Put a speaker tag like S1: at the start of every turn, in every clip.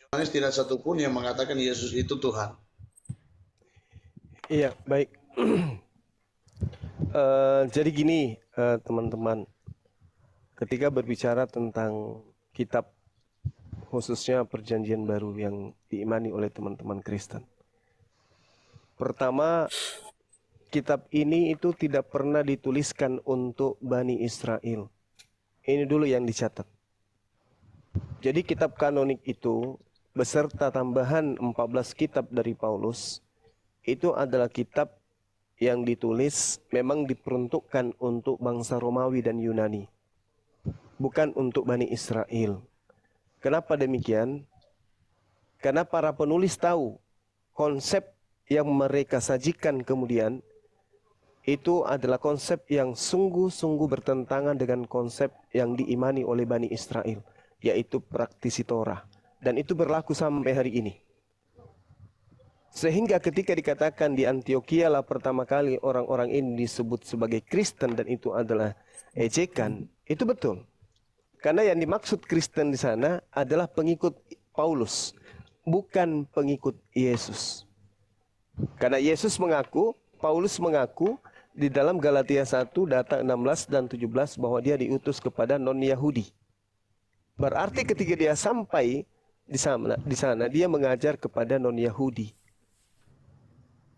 S1: Yohanes tidak satupun yang mengatakan Yesus itu Tuhan.
S2: Iya, baik. Jadi gini, teman-teman, ketika berbicara tentang kitab, khususnya Perjanjian Baru yang diimani oleh teman-teman Kristen, pertama, kitab ini itu tidak pernah dituliskan untuk Bani Israel. Ini dulu yang dicatat. Jadi kitab kanonik itu beserta tambahan 14 kitab dari Paulus itu adalah kitab yang ditulis memang diperuntukkan untuk bangsa Romawi dan Yunani, bukan untuk Bani Israel. Kenapa demikian? Karena para penulis tahu konsep yang mereka sajikan kemudian itu adalah konsep yang sungguh-sungguh bertentangan dengan konsep yang diimani oleh Bani Israel, yaitu praktisi Torah. Dan itu berlaku sampai hari ini. Sehingga ketika dikatakan di Antioquia lah pertama kali orang-orang ini disebut sebagai Kristen dan itu adalah ejekan, itu betul. Karena yang dimaksud Kristen di sana adalah pengikut Paulus, bukan pengikut Yesus. Karena Yesus mengaku, Paulus mengaku di dalam Galatia 1 data 16 dan 17 bahwa dia diutus kepada non-Yahudi. Berarti ketika dia sampai di sana dia mengajar kepada non-Yahudi.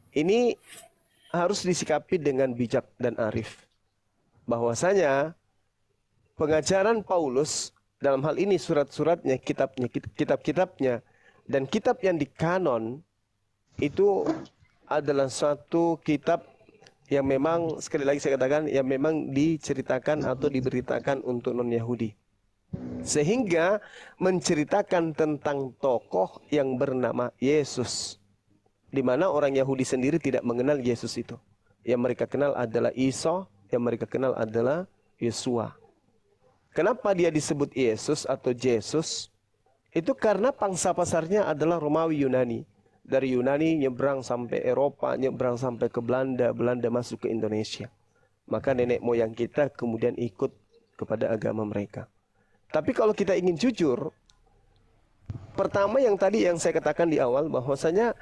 S2: Ini harus disikapi dengan bijak dan arif. Bahwasanya pengajaran Paulus dalam hal ini surat-suratnya, kitab-kitabnya dan kitab yang dikanon itu adalah suatu kitab yang memang sekali lagi saya katakan yang memang diceritakan atau diberitakan untuk non-Yahudi. Sehingga menceritakan tentang tokoh yang bernama Yesus. Di mana orang Yahudi sendiri tidak mengenal Yesus itu. Yang mereka kenal adalah Isa, yang mereka kenal adalah Yesua. Kenapa dia disebut Yesus atau Yesus? Itu karena pangsa pasarnya adalah Romawi Yunani. Dari Yunani nyebrang sampai Eropa, nyebrang sampai ke Belanda, Belanda masuk ke Indonesia. Maka nenek moyang kita kemudian ikut kepada agama mereka. Tapi kalau kita ingin jujur, pertama yang tadi yang saya katakan di awal bahwasanya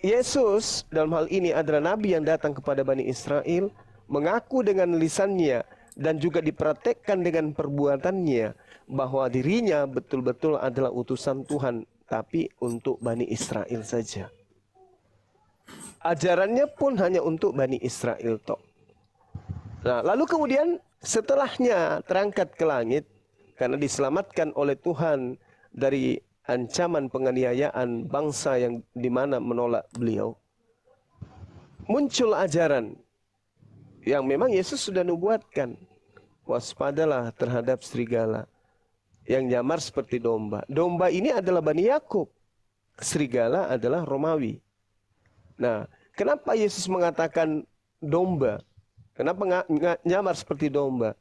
S2: Yesus dalam hal ini adalah nabi yang datang kepada Bani Israel, mengaku dengan lisannya dan juga dipraktekkan dengan perbuatannya bahwa dirinya betul-betul adalah utusan Tuhan, tapi untuk Bani Israel saja. Ajarannya pun hanya untuk Bani Israel toh. Nah, lalu kemudian setelahnya terangkat ke langit karena diselamatkan oleh Tuhan dari ancaman penganiayaan bangsa yang dimana menolak beliau, muncul ajaran yang memang Yesus sudah nubuatkan. Waspadalah terhadap serigala yang nyamar seperti domba. Domba ini adalah Bani Yakub, serigala adalah Romawi. Nah, kenapa Yesus mengatakan domba? Kenapa nyamar seperti domba?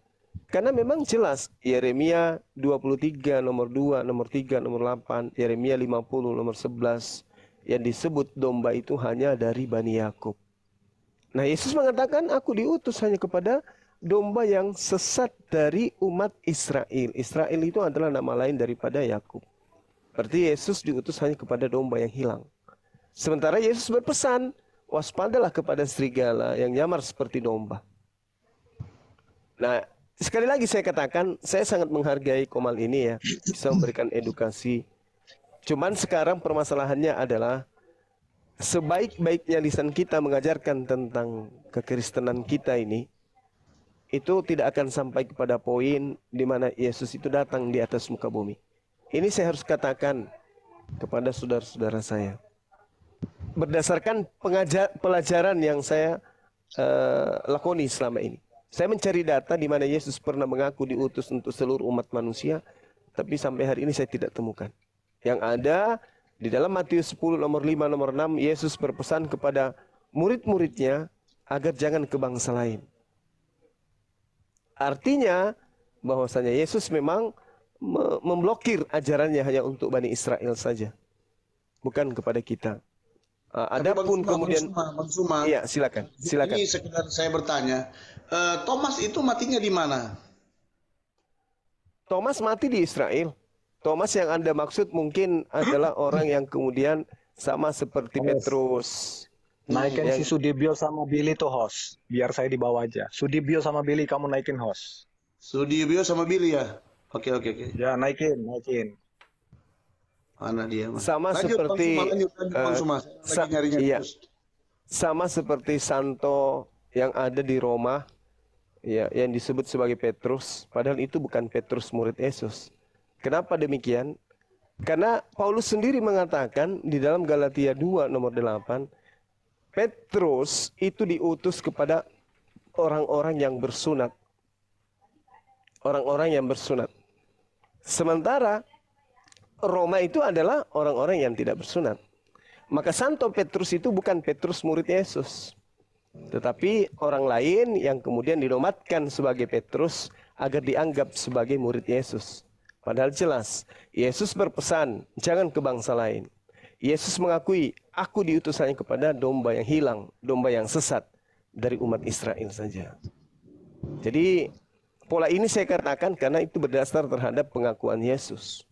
S2: Karena memang jelas Yeremia 23 nomor 2, nomor 3, nomor 8, Yeremia 50 nomor 11 yang disebut domba itu hanya dari Bani Yakub. Nah, Yesus mengatakan aku diutus hanya kepada domba yang sesat dari umat Israel. Israel itu adalah nama lain daripada Yakub. Berarti Yesus diutus hanya kepada domba yang hilang. Sementara Yesus berpesan, waspadalah kepada serigala yang nyamar seperti domba. Nah, sekali lagi saya katakan, saya sangat menghargai Komal ini ya, bisa memberikan edukasi. Cuman sekarang permasalahannya adalah sebaik-baiknya lisan kita mengajarkan tentang kekristenan kita ini, itu tidak akan sampai kepada poin di mana Yesus itu datang di atas muka bumi. Ini saya harus katakan kepada saudara-saudara saya. Berdasarkan pelajaran yang saya lakoni selama ini. Saya mencari data di mana Yesus pernah mengaku diutus untuk seluruh umat manusia, tapi sampai hari ini saya tidak temukan. Yang ada di dalam Matius 10 nomor 5 nomor 6 Yesus berpesan kepada murid-muridnya agar jangan ke bangsa lain. Artinya bahwasanya Yesus memang memblokir ajarannya hanya untuk Bani Israel saja, bukan kepada kita. Adapun kemudian,
S1: Bang Suma,
S2: iya silakan.
S1: ini sekedar saya bertanya, Thomas itu matinya di mana?
S2: Thomas mati di Israel. Thomas yang Anda maksud mungkin adalah orang yang kemudian sama seperti
S3: Host.
S2: Petrus.
S3: Naikin
S2: Yang
S3: si Sudibyo sama Billy tuh host. Biar saya di bawah aja. Sudibyo sama Billy kamu naikin host.
S1: Sudibyo sama Billy ya. Oke.
S3: Ya, naikin.
S1: Mana dia mas?
S2: sama
S1: Lanjut Bang
S2: seperti
S1: Suma, lanjut Bang Suma. Saya lagi nyari
S2: iya,
S1: terus.
S2: sama seperti Santo yang ada di Roma, ya, yang disebut sebagai Petrus, padahal itu bukan Petrus murid Yesus. Kenapa demikian? Karena Paulus sendiri mengatakan di dalam Galatia 2 nomor 8, Petrus itu diutus kepada orang-orang yang bersunat. Orang-orang yang bersunat. Sementara Roma itu adalah orang-orang yang tidak bersunat. Maka Santo Petrus itu bukan Petrus murid Yesus. Tetapi orang lain yang kemudian dinobatkan sebagai Petrus agar dianggap sebagai murid Yesus. Padahal jelas, Yesus berpesan, jangan ke bangsa lain. Yesus mengakui, aku diutus hanya kepada domba yang hilang, domba yang sesat dari umat Israel saja. Jadi, pola ini saya katakan karena itu berdasar terhadap pengakuan Yesus.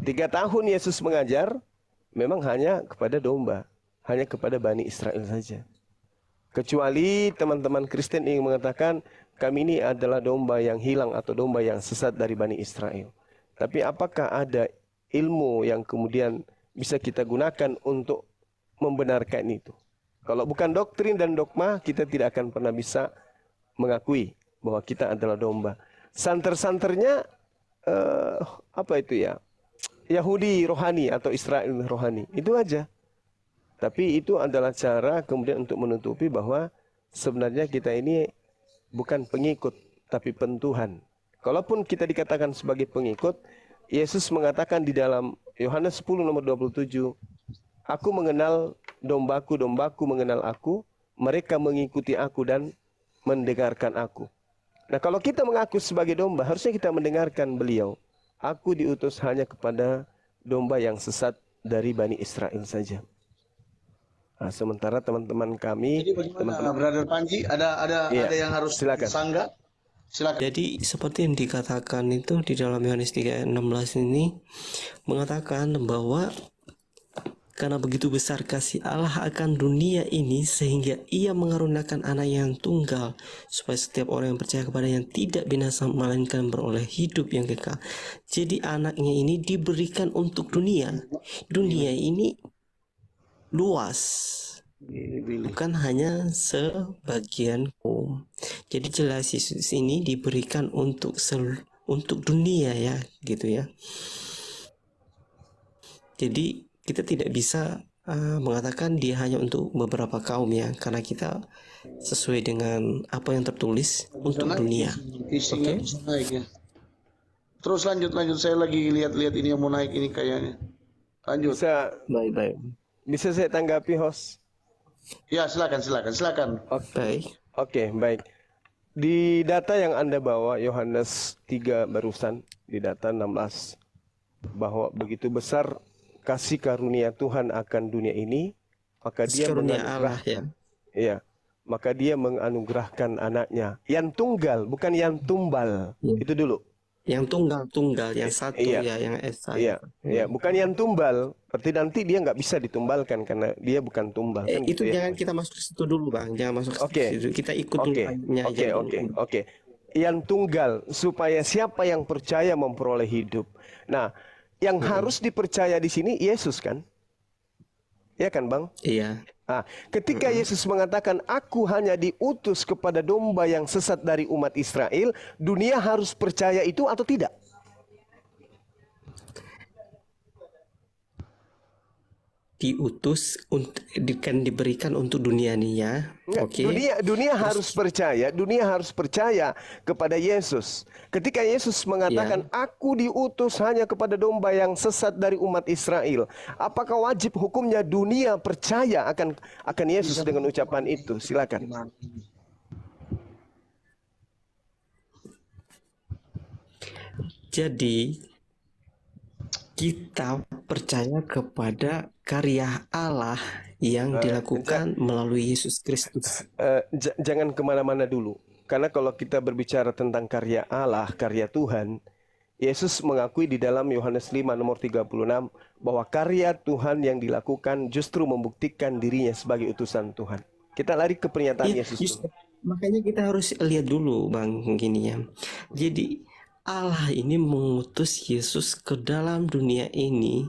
S2: 3 tahun Yesus mengajar, memang hanya kepada domba, hanya kepada Bani Israel saja. Kecuali teman-teman Kristen ingin mengatakan, kami ini adalah domba yang hilang atau domba yang sesat dari Bani Israel. Tapi apakah ada ilmu yang kemudian bisa kita gunakan untuk membenarkan itu? Kalau bukan doktrin dan dogma, kita tidak akan pernah bisa mengakui bahwa kita adalah domba. Santer-santernya, apa itu ya? Yahudi rohani atau Israel rohani. Itu aja. Tapi itu adalah cara kemudian untuk menutupi bahwa sebenarnya kita ini bukan pengikut, tapi pentuhan. Kalaupun kita dikatakan sebagai pengikut, Yesus mengatakan di dalam Yohanes 10 nomor 27, aku mengenal dombaku, dombaku mengenal aku, mereka mengikuti aku dan mendengarkan aku. Nah, kalau kita mengaku sebagai domba, harusnya kita mendengarkan beliau. Aku diutus hanya kepada domba yang sesat dari Bani Israel saja. Nah, sementara teman-teman kami,
S1: Jadi bagaimana Brother Panji? Ada yang harus
S2: silakan.
S1: disanggah? Silakan.
S4: Jadi seperti yang dikatakan itu di dalam Yohanes 3:16 ini mengatakan bahwa karena begitu besar kasih Allah akan dunia ini sehingga ia mengaruniakan anak yang tunggal supaya setiap orang yang percaya kepada yang tidak binasa melainkan beroleh hidup yang kekal. Jadi anaknya ini diberikan untuk dunia. Dunia ini luas, bukan hanya sebagian kaum. Jadi jelas Yesus ini diberikan untuk dunia ya, gitu ya. Jadi kita tidak bisa mengatakan dia hanya untuk beberapa kaum ya, karena kita sesuai dengan apa yang tertulis untuk dunia.
S1: Isinya
S4: Oke.
S1: bisa naik ya. Terus lanjut. Saya lagi lihat ini yang mau naik ini kayaknya. Lanjut.
S4: Baik.
S2: Bisa saya tanggapi, host?
S1: Ya, silakan.
S4: Baik.
S2: Oke, baik. Di data yang Anda bawa, Yohanes 3 barusan, di data 16, bahwa begitu besar kasih karunia Tuhan akan dunia ini, maka dia
S4: Karunia Allah ya.
S2: Iya, maka dia menganugerahkan anaknya yang tunggal, bukan yang tumbal. Itu dulu.
S4: Yang tunggal, yang satu
S2: Iya.
S4: ya, yang esa.
S2: Iya, bukan yang tumbal. Berarti nanti dia nggak bisa ditumbalkan karena dia bukan tumbal. Kan
S4: Itu
S2: gitu ya.
S4: jangan kita masuk ke situ dulu bang, jangan masuk ke
S2: Oke.
S4: situ. Kita ikut dulu ayatnya aja dulu.
S2: Oke. Yang tunggal supaya siapa yang percaya memperoleh hidup. Nah, yang harus dipercaya di sini Yesus kan? Ya kan, Bang?
S4: Iya.
S2: Nah, ketika Yesus mengatakan aku hanya diutus kepada domba yang sesat dari umat Israel, dunia harus percaya itu atau tidak?
S4: Diutus untuk diberikan untuk dunia nih ya.
S2: Enggak,
S4: Oke.
S2: dunia harus percaya kepada Yesus. Ketika Yesus mengatakan aku diutus hanya kepada domba yang sesat dari umat Israel, apakah wajib hukumnya dunia percaya akan Yesus dengan ucapan itu? Silakan.
S4: Jadi kita percaya kepada karya Allah yang dilakukan melalui Yesus Kristus.
S2: Jangan kemana-mana dulu. Karena kalau kita berbicara tentang karya Allah, karya Tuhan, Yesus mengakui di dalam Yohanes 5 nomor 36 bahwa karya Tuhan yang dilakukan justru membuktikan dirinya sebagai utusan Tuhan. Kita lari ke pernyataan
S4: Ya,
S2: Yesus dulu.
S4: makanya kita harus lihat dulu Bang gini ya. Jadi Allah ini mengutus Yesus ke dalam dunia ini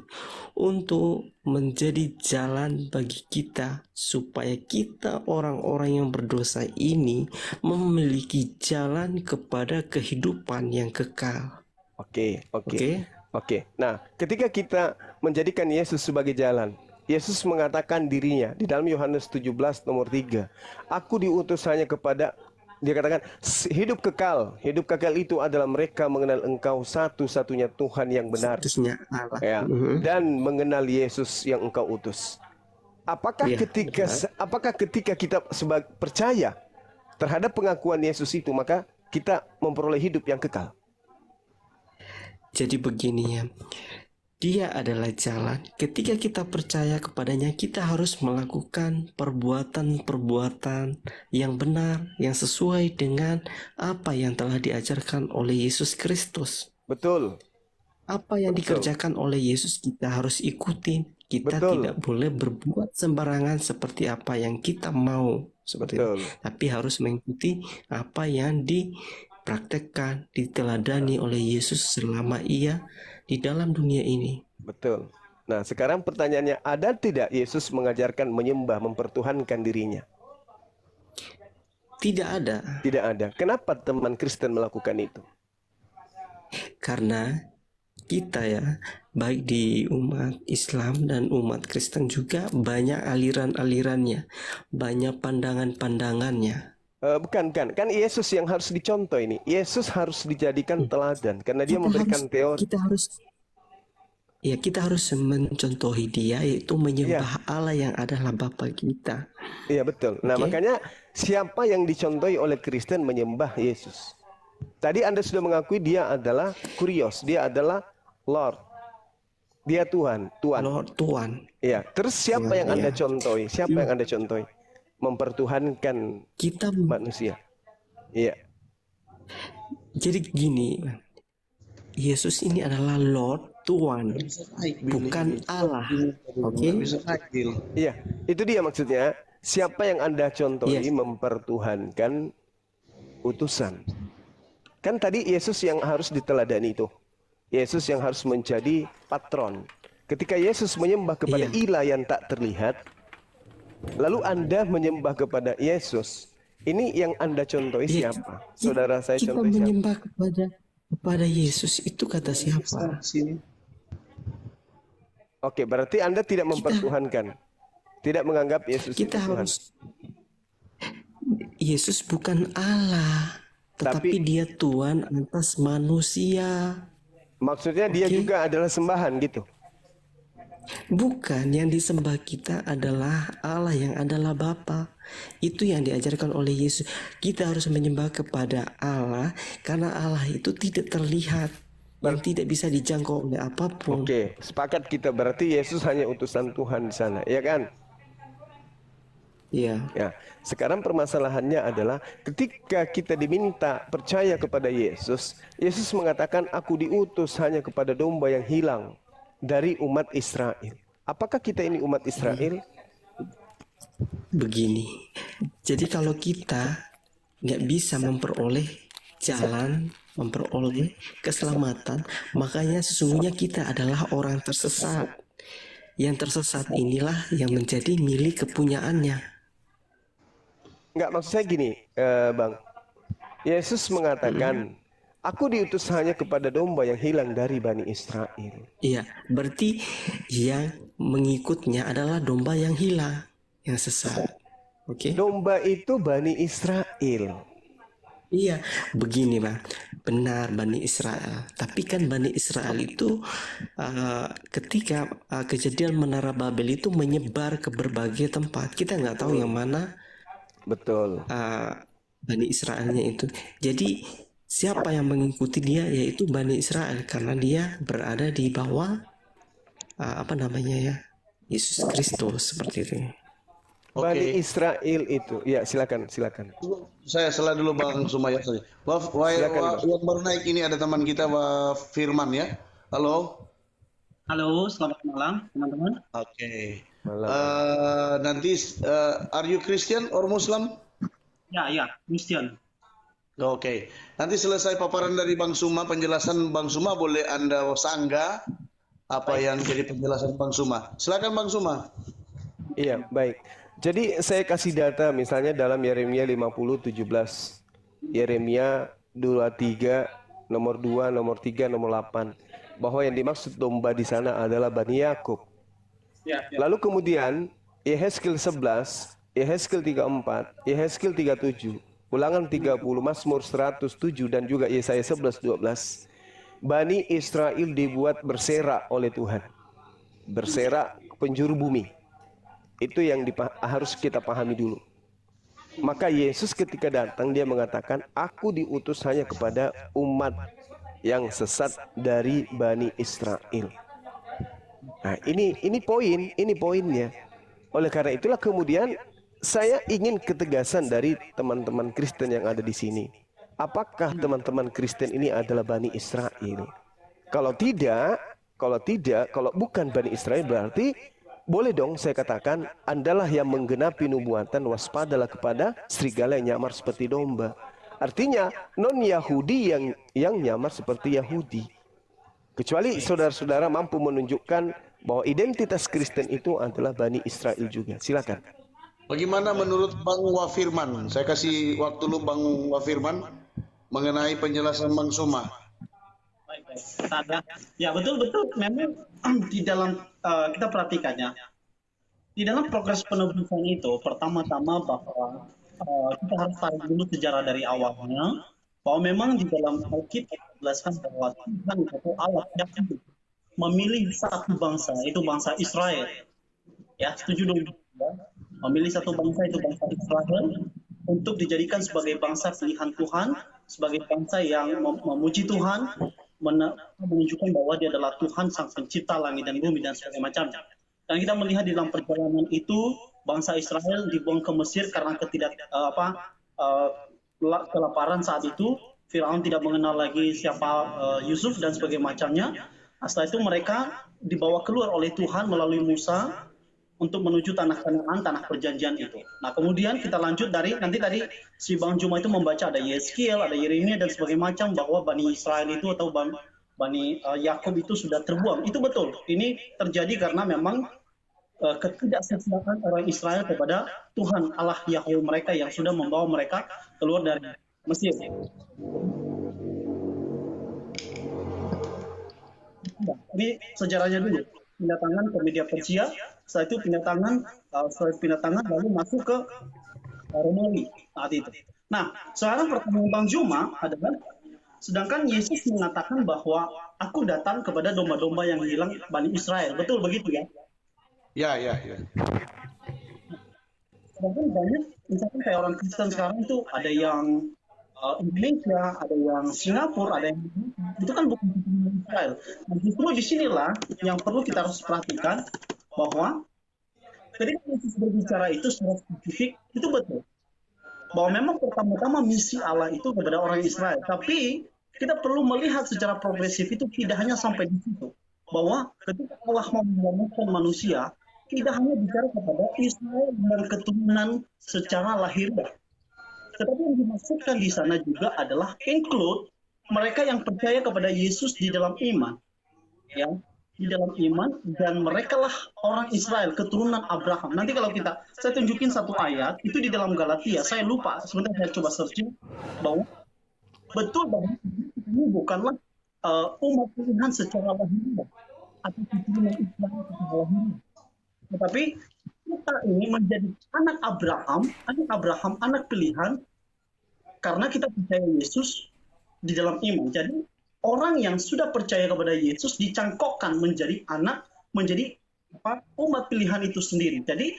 S4: untuk menjadi jalan bagi kita supaya kita orang-orang yang berdosa ini memiliki jalan kepada kehidupan yang kekal.
S2: Oke.
S4: Oke?
S2: Nah, ketika kita menjadikan Yesus sebagai jalan, Yesus mengatakan dirinya di dalam Yohanes 17 nomor 3, aku diutus hanya kepada, dia katakan, hidup kekal. Hidup kekal itu adalah mereka mengenal Engkau satu-satunya Tuhan yang benar.
S4: Satu-satunya Allah.
S2: Ya, dan mengenal Yesus yang Engkau utus. Apakah
S4: Iya,
S2: ketika kita percaya terhadap pengakuan Yesus itu, maka kita memperoleh hidup yang kekal?
S4: Jadi begini ya, dia adalah jalan. Ketika kita percaya kepadanya, kita harus melakukan perbuatan-perbuatan yang benar, yang sesuai dengan apa yang telah diajarkan oleh Yesus Kristus.
S2: Betul.
S4: Apa yang dikerjakan oleh Yesus kita harus ikutin. Kita
S2: Betul.
S4: tidak boleh berbuat sembarangan seperti apa yang kita mau, seperti itu.
S2: Betul.
S4: Tapi harus mengikuti apa yang dipraktekkan, diteladani oleh Yesus selama ia di dalam dunia ini.
S2: Betul. Nah, sekarang pertanyaannya, ada tidak Yesus mengajarkan menyembah, mempertuhankan dirinya?
S4: Tidak ada,
S2: Tidak ada. Kenapa teman Kristen melakukan itu?
S4: karena kita ya, baik di umat Islam dan umat Kristen juga banyak aliran-alirannya, banyak pandangan-pandangannya.
S2: Bukan. Kan Yesus yang harus dicontoh ini. Yesus harus dijadikan teladan karena dia
S4: Kita
S2: memberikan teori.
S4: kita harus mencontohi dia, yaitu menyembah Allah yang adalah Bapa kita.
S2: Iya, betul. Nah,
S4: Oke.
S2: makanya siapa yang dicontohi oleh Kristen menyembah Yesus? Tadi Anda sudah mengakui dia adalah Kurios, dia adalah Lord. Dia Tuhan.
S4: Lord Tuhan.
S2: Iya. Terus siapa yang Anda
S4: Iya.
S2: contohi? Siapa yang Anda contohi? Mempertuhankan
S4: Kita
S2: manusia. Iya.
S4: jadi gini, Yesus ini adalah Lord Tuhan, bukan Allah. Oke?
S2: Iya, itu dia maksudnya. Siapa yang Anda contohi
S4: Yes.
S2: mempertuhankan utusan. Kan tadi Yesus yang harus diteladani itu. Yesus yang harus menjadi patron. Ketika Yesus menyembah kepada
S4: Iya.
S2: ilah yang tak terlihat, lalu Anda menyembah kepada Yesus. Ini yang Anda contohi
S4: Iya,
S2: siapa? Saudara saya
S4: kita
S2: contohi siapa?
S4: menyembah kepada Yesus itu kata siapa?
S2: Oke, berarti Anda tidak mempertuhankan. Tidak menganggap Yesus itu
S4: Kita
S2: Tuhan.
S4: harus Yesus bukan Allah, tetapi
S2: Tapi-
S4: dia Tuhan atas manusia.
S2: Maksudnya dia
S4: Oke.
S2: juga adalah sembahan gitu.
S4: Bukan, yang disembah kita adalah Allah yang adalah Bapa. Itu yang diajarkan oleh Yesus. Kita harus menyembah kepada Allah karena Allah itu tidak terlihat, yang tidak bisa dijangkau oleh apapun.
S2: Oke, sepakat kita. Berarti Yesus hanya utusan Tuhan di sana, ya kan?
S4: Iya.
S2: Ya. Sekarang permasalahannya adalah ketika kita diminta percaya kepada Yesus, Yesus mengatakan, "Aku diutus hanya kepada domba yang hilang dari umat Israel." Apakah kita ini umat Israel?
S4: Begini, jadi kalau kita nggak bisa memperoleh jalan, memperoleh keselamatan, makanya sesungguhnya kita adalah orang tersesat. Yang tersesat inilah yang menjadi milik kepunyaannya.
S2: Enggak, maksud saya gini, Bang. Yesus mengatakan, "Aku diutus hanya kepada domba yang hilang dari Bani Israel."
S4: Iya, berarti yang mengikutnya adalah domba yang hilang, yang sesat. Oke?
S2: Domba itu Bani Israel.
S4: Iya, begini Bang, benar Bani Israel. Tapi kan Bani Israel itu ketika kejadian Menara Babel itu menyebar ke berbagai tempat. Kita nggak tahu yang mana
S2: Betul.
S4: Bani Israelnya itu. Jadi siapa yang mengikuti dia yaitu Bani Israel karena dia berada di bawah apa namanya ya, Yesus Kristus seperti itu.
S2: Bani
S1: Oke.
S2: Israel itu, ya silakan.
S1: Saya salah dulu Bang Sumayya saja.
S2: Silakan, Bang.
S1: Yang baru naik ini ada teman kita Pak Firman ya. Halo.
S5: Halo, selamat malam teman-teman.
S1: Oke.
S2: Malam.
S1: Nanti are you Christian or Muslim?
S5: Ya, Christian.
S1: Oke. Nanti selesai paparan dari Bang Suma, penjelasan Bang Suma boleh Anda sanggah apa yang jadi penjelasan Bang Suma. Silakan Bang Suma.
S2: Iya, baik. Jadi saya kasih data misalnya dalam Yeremia 50:17. Yeremia 23 nomor 2, nomor 3, nomor 8 bahwa yang dimaksud domba di sana adalah Bani Yakub. Lalu kemudian Yehezkiel 11, Yehezkiel 34, Yehezkiel 37, Ulangan 30, Mazmur 107 dan juga Yesaya 11:12. Bani Israel dibuat berserak oleh Tuhan. Berserak penjuru bumi. Itu yang harus kita pahami dulu. Maka Yesus ketika datang dia mengatakan, aku diutus hanya kepada umat yang sesat dari Bani Israel. Nah, ini poinnya. Oleh karena itulah kemudian saya ingin ketegasan dari teman-teman Kristen yang ada di sini. Apakah teman-teman Kristen ini adalah Bani Israel? Kalau bukan Bani Israel berarti boleh dong saya katakan, Andalah yang menggenapi nubuatan, waspadalah kepada serigala yang nyamar seperti domba. Artinya non-Yahudi yang nyamar seperti Yahudi. Kecuali saudara-saudara mampu menunjukkan bahwa identitas Kristen itu adalah Bani Israel juga. Silakan.
S1: Bagaimana menurut Bang Wafirman? Saya kasih waktu lu Bang Wafirman mengenai penjelasan Bang Suma.
S5: Baik. Ya, betul. Memang di dalam kita perhatikannya, di dalam progres penebusan itu, pertama-tama bahwa kita harus tarik dulu sejarah dari awalnya, bahwa memang di dalam Alkitab dijelaskan bahwa Tuhan itu Allah yang memilih satu bangsa, itu bangsa Israel. Ya, setuju dong? Ya? Memilih satu bangsa, itu bangsa Israel, untuk dijadikan sebagai bangsa pilihan Tuhan, sebagai bangsa yang memuji Tuhan, menunjukkan bahwa dia adalah Tuhan sang pencipta langit dan bumi dan segala macamnya. Dan kita melihat di dalam perjalanan itu bangsa Israel dibuang ke Mesir karena kelaparan saat itu. Firaun tidak mengenal lagi siapa Yusuf dan sebagainya macamnya. Setelah itu mereka dibawa keluar oleh Tuhan melalui Musa untuk menuju tanah Kanaan, tanah perjanjian itu. Nah, kemudian kita lanjut dari nanti tadi si Bang Juma itu membaca ada Yehezkiel, ada Yeremia dan sebagainya macam bahwa Bani Israel itu atau Bani Yakub itu sudah terbuang. Itu betul. Ini terjadi karena memang ketidaksetiaan orang Israel kepada Tuhan Allah Yahweh mereka yang sudah membawa mereka keluar dari Mesir. Ini sejarahnya dulu. Pindah tangan ke media Persia, setelah itu pindah tangan lalu masuk ke Romawi saat itu. Nah, sekarang pertanyaan Bang Juma adalah, sedangkan Yesus mengatakan bahwa aku datang kepada domba-domba yang hilang Bani Israel. Betul begitu ya?
S1: Ya.
S5: Sedangkan banyak, misalkan kayak orang Kristen sekarang itu ada yang Indonesia, ada yang Singapura, ada yang itu kan bukan Israel. Nah, justru disinilah yang perlu kita harus perhatikan bahwa ketika Yesus berbicara itu secara spesifik itu betul bahwa memang pertama-tama misi Allah itu kepada orang Israel. Tapi kita perlu melihat secara progresif itu tidak hanya sampai di situ, bahwa ketika Allah mau menyelamatkan manusia tidak hanya bicara kepada Israel dan keturunan secara lahiriah. Tetapi yang dimaksudkan di sana juga adalah include mereka yang percaya kepada Yesus di dalam iman. Ya, di dalam iman, dan merekalah orang Israel, keturunan Abraham. Nanti kalau saya tunjukin satu ayat, itu di dalam Galatia, saya lupa, sebentar saya coba searching, bahwa betul bahwa ini bukanlah umat pilihan secara lahiriah, atau keturunan Israel secara lahiriah. Tetapi kita ini menjadi anak Abraham, anak pilihan, karena kita percaya Yesus di dalam iman. Jadi orang yang sudah percaya kepada Yesus dicangkokkan menjadi umat pilihan itu sendiri. Jadi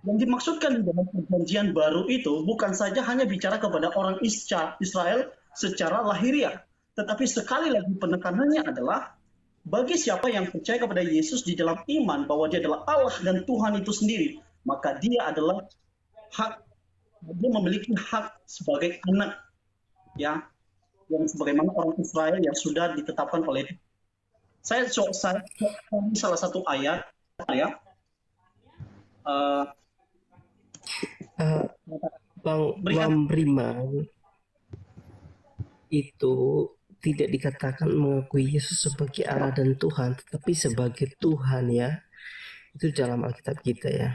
S5: yang dimaksudkan di dalam perjanjian baru itu bukan saja hanya bicara kepada orang Israel secara lahiriah, tetapi sekali lagi penekanannya adalah bagi siapa yang percaya kepada Yesus di dalam iman bahwa dia adalah Allah dan Tuhan itu sendiri, maka dia adalah dia memiliki hak sebagai anak, ya, yang sebagaimana orang Israel yang sudah ditetapkan oleh saya salah satu ayat ya.
S4: Bang Briman itu tidak dikatakan mengakui Yesus sebagai Allah dan Tuhan, tetapi sebagai Tuhan ya. Itu dalam Alkitab kita ya.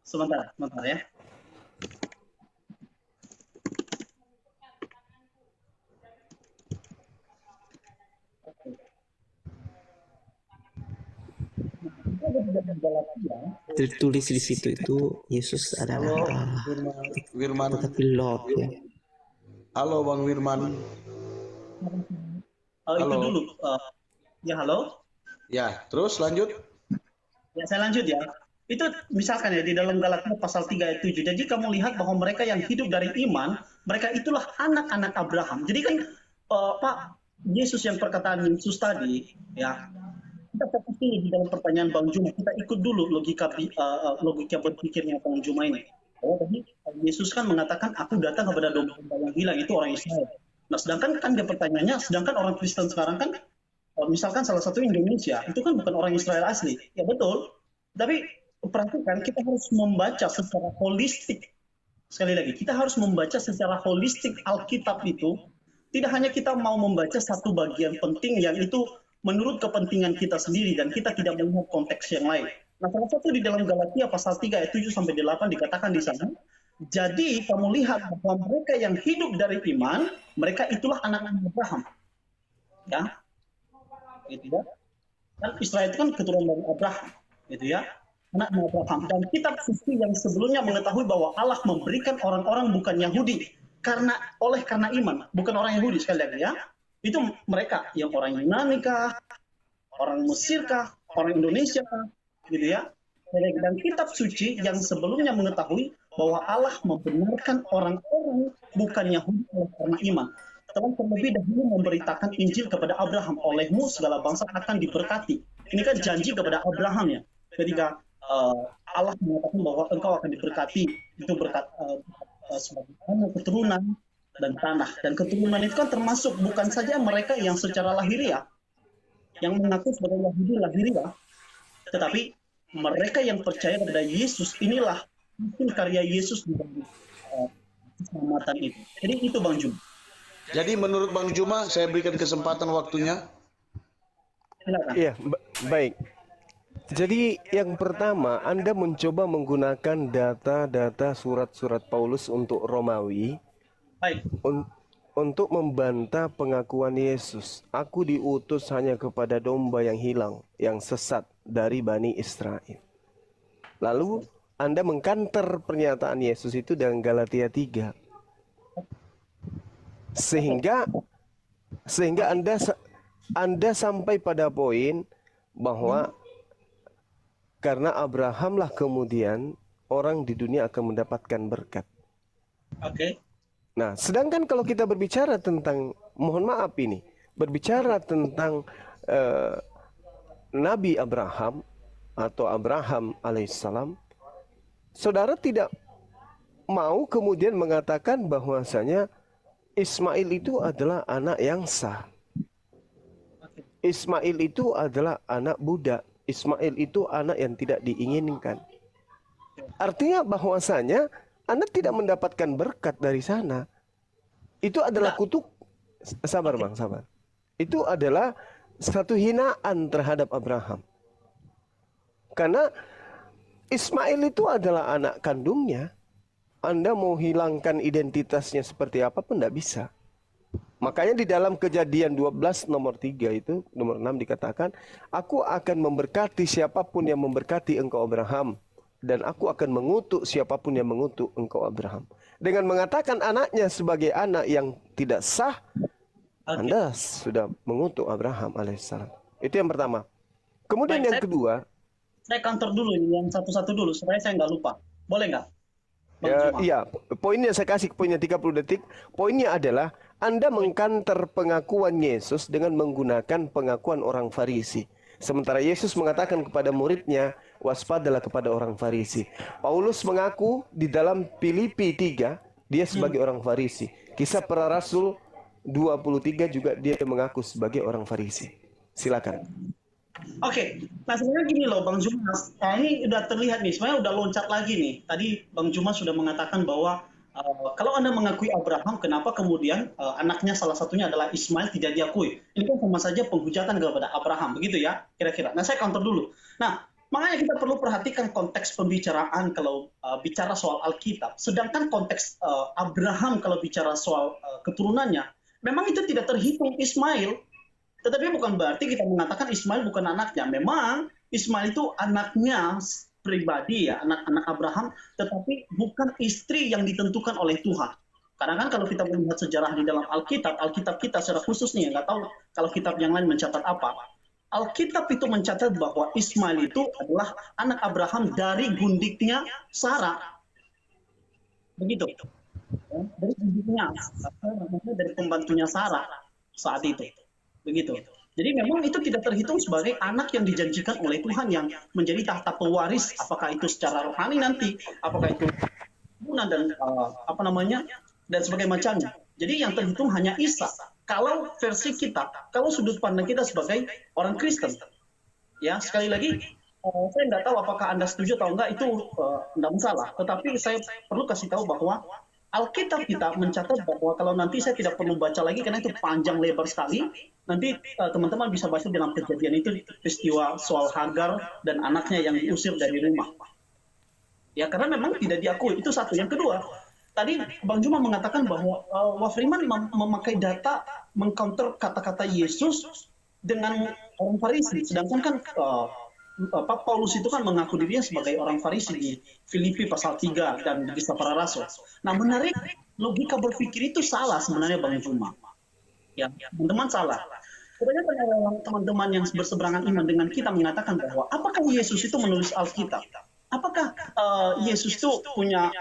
S5: Sebentar ya.
S4: Tertulis di situ itu Yesus adalah Allah.
S1: Wirman.
S4: Tetapi Lord ya.
S1: Halo Bang Wirman.
S5: Itu dulu. Ya halo.
S1: Ya, terus lanjut.
S5: Ya saya lanjut ya. Itu misalkan ya di dalam Galatia pasal 3 ayat 7. Jadi kamu lihat bahwa mereka yang hidup dari iman, mereka itulah anak-anak Abraham. Jadi kan Pak Yesus yang perkataan Yesus tadi ya. Kita fokus dulu di dalam pertanyaan Bang Juma. Kita ikut dulu logika berpikirnya Bang Juma ini. Oh, tadi Yesus kan mengatakan aku datang kepada domba-domba yang hilang, itu orang Israel. Nah, sedangkan kan dia pertanyaannya, sedangkan orang Kristen sekarang kan misalkan salah satu Indonesia, itu kan bukan orang Israel asli. Ya betul. Tapi perhatikan, kita harus membaca secara holistik. Sekali lagi, kita harus membaca secara holistik Alkitab itu. Tidak hanya kita mau membaca satu bagian penting yang itu menurut kepentingan kita sendiri dan kita tidak melihat konteks yang lain. Nah, salah satu di dalam Galatia pasal 3 ayat 7 sampai 8 dikatakan di sana, jadi kamu lihat bahwa mereka yang hidup dari iman, mereka itulah anak-anak Abraham. Ya. Gitu ya. Dan Israel itu kan keturunan dari Abraham, gitu ya. Anak Abraham. Dan kitab suci yang sebelumnya mengetahui bahwa Allah memberikan orang-orang bukan Yahudi karena iman, bukan orang Yahudi sekali lagi ya. Itu mereka yang orang Yunani kah, orang Mesir kah, orang Indonesia kah, gitu ya. Dan kitab suci yang sebelumnya mengetahui bahwa Allah membenarkan orang-orang bukan Yahudi karena iman. Telah terlebih dahulu memberitakan Injil kepada Abraham, olehmu segala bangsa akan diberkati. Ini kan janji kepada Abraham ya. Ketika Allah mengatakan bahwa engkau akan diberkati, itu berkat sebagai keturunan dan tanah. Dan keturunan itu kan termasuk bukan saja mereka yang secara lahiriah, yang mengaku sebagai Yahudi lahiriah, tetapi mereka yang percaya kepada Yesus, inilah mungkin karya Yesus di dalam keselamatan itu. Jadi itu Bang Juma.
S1: Jadi menurut Bang Juma, saya berikan kesempatan waktunya.
S5: Silakan.
S2: Iya, baik. Jadi yang pertama, Anda mencoba menggunakan data-data surat-surat Paulus untuk Romawi
S5: Baik.
S2: untuk membantah pengakuan Yesus. Aku diutus hanya kepada domba yang hilang, yang sesat dari Bani Israel. Lalu Anda mengkanter pernyataan Yesus itu dengan Galatia 3. Sehingga Anda sampai pada poin bahwa karena Abrahamlah kemudian orang di dunia akan mendapatkan berkat.
S5: Oke.
S2: Nah, sedangkan kalau kita berbicara tentang, mohon maaf ini, berbicara tentang Nabi Abraham atau Abraham alaihissalam, saudara tidak mau kemudian mengatakan bahwasanya Ismail itu adalah anak yang sah. Ismail itu adalah anak budak. Ismail itu anak yang tidak diinginkan. Artinya bahwasanya Anda tidak mendapatkan berkat dari sana. Itu adalah kutuk. Sabar Bang, sabar. Itu adalah satu hinaan terhadap Abraham. Karena Ismail itu adalah anak kandungnya. Anda mau hilangkan identitasnya seperti apa pun tidak bisa. Makanya di dalam Kejadian 12 nomor 3 itu, nomor 6 dikatakan, aku akan memberkati siapapun yang memberkati engkau Abraham. Dan aku akan mengutuk siapapun yang mengutuk engkau Abraham. Dengan mengatakan anaknya sebagai anak yang tidak sah, Anda sudah mengutuk Abraham alaihissalam. Itu yang pertama. Kemudian yang kedua,
S5: saya kantor dulu ini yang satu-satu dulu supaya saya nggak lupa. Boleh nggak?
S2: iya, poinnya saya kasih poinnya 30 detik. Poinnya adalah Anda mengkanter pengakuan Yesus dengan menggunakan pengakuan orang Farisi. Sementara Yesus mengatakan kepada muridnya, waspadalah kepada orang Farisi. Paulus mengaku di dalam Filipi 3, dia sebagai orang Farisi. Kisah Para Rasul 23 juga dia mengaku sebagai orang Farisi. Silakan.
S5: Oke, nah sebenarnya gini loh Bang Jumas, ini udah terlihat nih, sebenarnya udah loncat lagi nih. Tadi Bang Jumas sudah mengatakan bahwa kalau Anda mengakui Abraham, kenapa kemudian anaknya salah satunya adalah Ismail tidak diakui? Ini kan sama saja penghujatan kepada Abraham, begitu ya kira-kira. Nah saya counter dulu. Nah makanya kita perlu perhatikan konteks pembicaraan kalau bicara soal Alkitab. Sedangkan konteks Abraham kalau bicara soal keturunannya, memang itu tidak terhitung Ismail. Tetapi bukan berarti kita mengatakan Ismail bukan anaknya. Memang Ismail itu anaknya pribadi ya, anak-anak Abraham, tetapi bukan istri yang ditentukan oleh Tuhan. Karena kan kalau kita melihat sejarah di dalam Alkitab, Alkitab kita secara khusus nih, nggak tahu kalau kitab yang lain mencatat apa. Alkitab itu mencatat bahwa Ismail itu adalah anak Abraham dari gundiknya Sarah. Begitu. Ya, dari gundiknya, dari pembantunya Sarah saat itu. Begitu. Jadi memang itu tidak terhitung sebagai anak yang dijanjikan oleh Tuhan yang menjadi tahta pewaris, apakah itu secara rohani nanti, apakah itu dan dan sebagainya macamnya. Jadi yang terhitung hanya Isa. Kalau versi kita, kalau sudut pandang kita sebagai orang Kristen, ya sekali lagi saya nggak tahu apakah Anda setuju atau enggak, itu enggak masalah. Tetapi saya perlu kasih tahu bahwa Alkitab kita mencatat bahwa kalau nanti saya tidak perlu baca lagi karena itu panjang lebar sekali. Nanti teman-teman bisa baca dalam Kejadian itu peristiwa soal Hagar dan anaknya yang diusir dari rumah. Ya karena memang tidak diakui. Itu satu. Yang kedua, tadi Bang Juma mengatakan bahwa Wafriman memakai data mengcounter kata-kata Yesus dengan orang Farisi. Sedangkan kan Paulus itu kan mengaku dirinya sebagai orang Farisi di Filipi pasal 3 dan di Kisah Para Rasul. Nah menarik, logika berpikir itu salah sebenarnya Bang Juma. Ya, teman-teman salah. Kebanyakan teman-teman yang berseberangan iman dengan kita mengatakan bahwa apakah Yesus itu menulis Alkitab? Apakah Yesus itu punya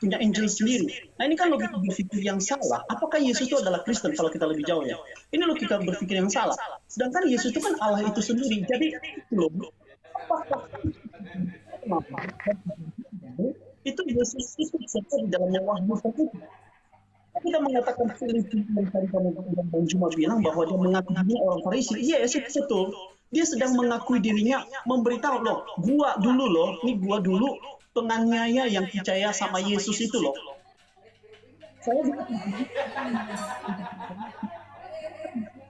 S5: punya Injil sendiri? Nah ini kan logika berpikir yang salah. Apakah Yesus itu adalah Kristen kalau kita lebih jauh ya? Ini logika berpikir yang salah. Sedangkan Yesus itu kan Allah itu sendiri. Jadi apakah itu Yesus itu serta di dalamnya Wahyu itu? Kita mengatakan Filipi yang tadi Bang Juma bilang bahwa dia mengaku dirinya orang Farisi. Iya, betul. Dia sedang mengakui dirinya, memberitahu loh, gua dulu penganiaya yang percaya sama Yesus itu loh. Saya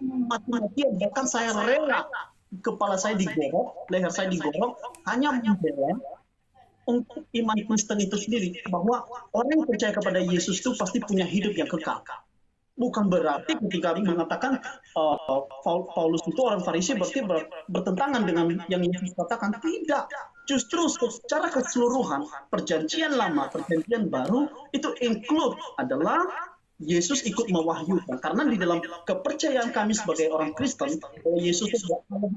S5: mati-matian, bahkan saya rela kepala saya digorok, leher saya digorok, hanya membela untuk iman Kristen itu sendiri, bahwa orang yang percaya kepada Yesus itu pasti punya hidup yang kekal. Bukan berarti ketika mengatakan Paulus itu orang Farisi berarti bertentangan dengan yang Yesus katakan. Tidak. Justru secara keseluruhan perjanjian lama, perjanjian baru itu include adalah Yesus ikut mewahyukan. Karena di dalam kepercayaan kami sebagai orang Kristen, Yesus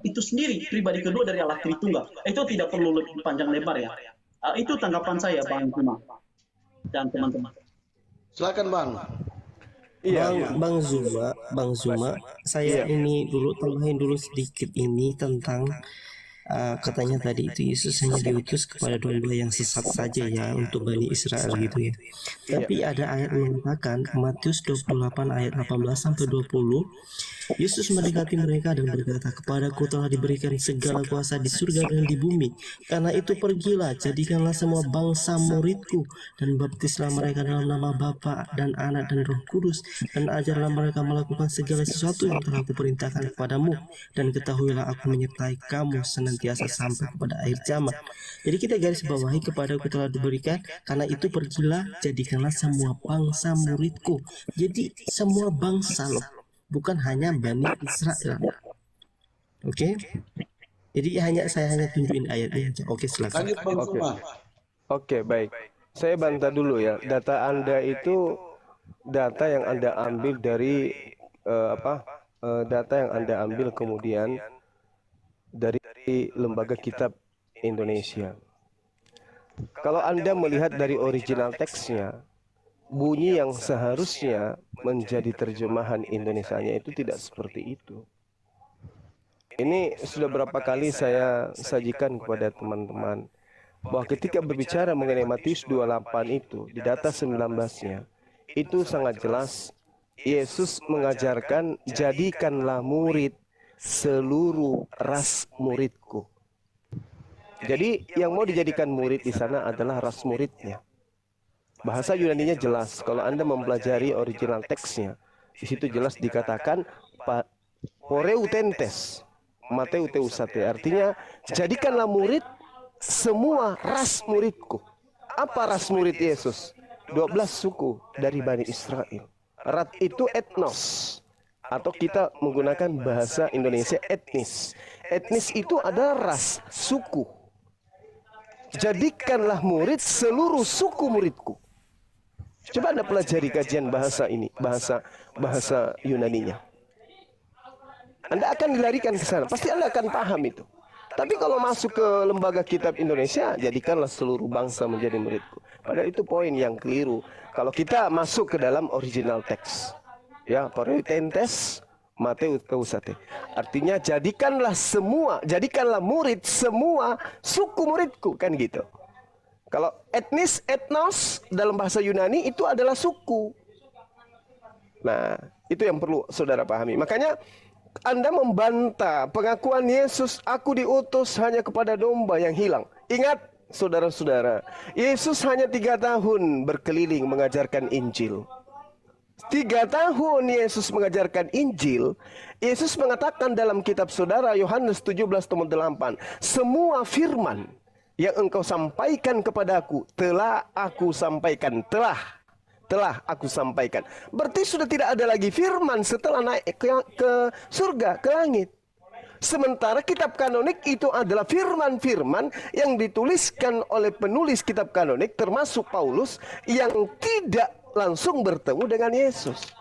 S5: itu sendiri pribadi kedua dari Allah Tritunggal. Itu tidak perlu lebih panjang lebar ya. Itu tanggapan saya Bang Juma dan teman-teman.
S1: Silakan Bang.
S4: Bang Zuma, saya ini dulu tambahin dulu sedikit ini tentang katanya tadi itu Yesus hanya diutus kepada domba yang sesat saja ya untuk Bani Israel gitu ya. Tapi ada ayat mengatakan Matius 28 ayat 18 sampai 20, Yesus mendekati mereka dan berkata, kepadaku telah diberikan segala kuasa di surga dan di bumi. Karena itu pergilah, jadikanlah semua bangsa muridku dan baptislah mereka dalam nama Bapa dan Anak dan Roh Kudus, dan ajarlah mereka melakukan segala sesuatu yang telah kuperintahkan kepadamu, dan ketahuilah aku menyertai kamu senantiasa sampai kepada akhir zaman. Jadi kita garis bawahi kepadaku telah diberikan, karena itu pergilah, jadikanlah semua bangsa muridku. Jadi semua bangsa loh, bukan hanya Bani Israel. Oke? Jadi saya hanya tunjukin ayatnya aja. Oke, silakan.
S1: Lanjut Bang Zuma.
S2: Oke, baik. Saya bantah dulu ya. Data Anda itu data yang Anda ambil dari data yang Anda ambil kemudian dari Lembaga Kitab Indonesia. Kalau Anda melihat dari original teksnya, bunyi yang seharusnya menjadi terjemahan Indonesianya itu tidak seperti itu. Ini sudah berapa kali saya sajikan kepada teman-teman bahwa ketika berbicara mengenai Matius 28 itu di data 19-nya itu sangat jelas Yesus mengajarkan jadikanlah murid seluruh ras muridku. Jadi yang mau dijadikan murid di sana adalah ras muridnya. Bahasa Yunaninya jelas kalau Anda mempelajari original teksnya. Di situ jelas dikatakan poreutentes Mateusate, artinya jadikanlah murid semua ras muridku. Apa ras murid Yesus? 12 suku dari Bani Israel. Rat itu etnos, atau kita menggunakan bahasa Indonesia etnis. Etnis itu adalah ras, suku. Jadikanlah murid seluruh suku muridku. Coba Anda pelajari kajian bahasa ini, bahasa Yunaninya. Anda akan dilarikan ke sana, pasti Anda akan paham itu. Tapi kalau masuk ke lembaga kitab Indonesia, jadikanlah seluruh bangsa menjadi muridku. Padahal itu poin yang keliru. Kalau kita masuk ke dalam original teks, ya, poreutentes Mateusate. Artinya jadikanlah murid semua suku muridku, kan gitu. Kalau etnos dalam bahasa Yunani itu adalah suku. Nah, itu yang perlu saudara pahami. Makanya Anda membantah pengakuan Yesus, aku diutus hanya kepada domba yang hilang. Ingat, saudara-saudara, Yesus hanya 3 tahun berkeliling mengajarkan Injil. 3 tahun Yesus mengajarkan Injil. Yesus mengatakan dalam kitab saudara Yohanes 17:8, semua firman yang engkau sampaikan kepadaku telah aku sampaikan. Telah aku sampaikan. Berarti sudah tidak ada lagi firman setelah naik ke surga, ke langit. Sementara kitab kanonik itu adalah firman-firman yang dituliskan oleh penulis kitab kanonik termasuk Paulus yang tidak langsung bertemu dengan Yesus.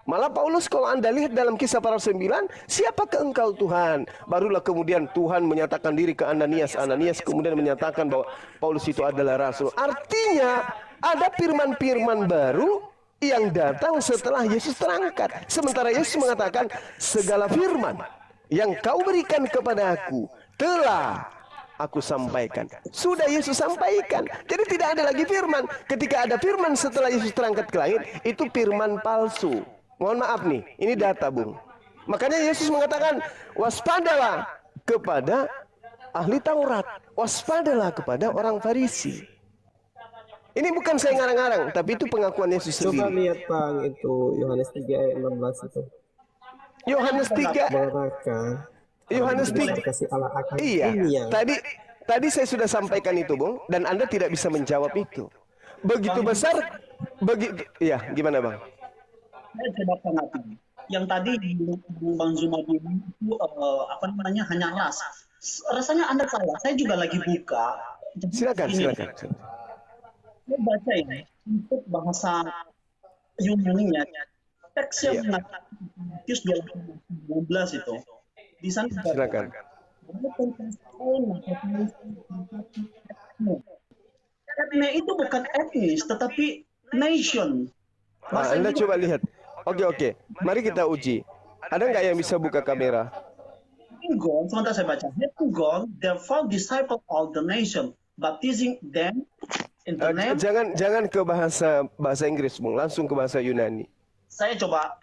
S2: Malah Paulus kalau Anda lihat dalam Kisah Para Rasul 9, siapakah engkau Tuhan? Barulah kemudian Tuhan menyatakan diri ke Ananias. Ananias kemudian menyatakan bahwa Paulus itu adalah rasul. Artinya ada firman-firman baru yang datang setelah Yesus terangkat. Sementara Yesus mengatakan segala firman yang kau berikan kepada aku telah aku sampaikan. Sudah Yesus sampaikan. Jadi tidak ada lagi firman. Ketika ada firman setelah Yesus terangkat ke langit, itu firman palsu. Mohon maaf nih, ini data Bung. Makanya Yesus mengatakan, waspadalah kepada ahli Taurat. Waspadalah kepada orang Farisi. Ini bukan saya ngarang-ngarang, tapi itu pengakuan Yesus
S4: Coba
S2: sendiri.
S4: lihat Bang, itu Yohanes 3 ayat 16 itu.
S2: Yohanes 3,
S4: Mengatakan
S2: Yohanes 3.
S4: besar kasih Allah akan
S2: Iya,
S4: dunia.
S2: tadi saya sudah sampaikan itu, Bung, dan Anda tidak bisa menjawab itu. Begitu besar, iya, gimana, Bang?
S5: Saya coba tanggapi. Yang tadi Bang Zuma bilang itu hanya ras. Rasanya Anda salah. Saya juga lagi buka.
S2: Silakan.
S5: Saya baca ini untuk bahasa Yunani-nya. Teks yang mengatakan Matius 19 itu. Di sana
S2: Silakan.
S5: Etne itu bukan etnis, tetapi nation.
S2: Anda coba lihat. Oke. Mari kita uji. Ada nggak yang bisa buka kamera?
S5: God, sebentar saya baca. Having God, therefore disciple all the nation, baptizing them in the name.
S2: Jangan ke bahasa Inggris, Bung. Langsung ke bahasa Yunani.
S5: Saya coba,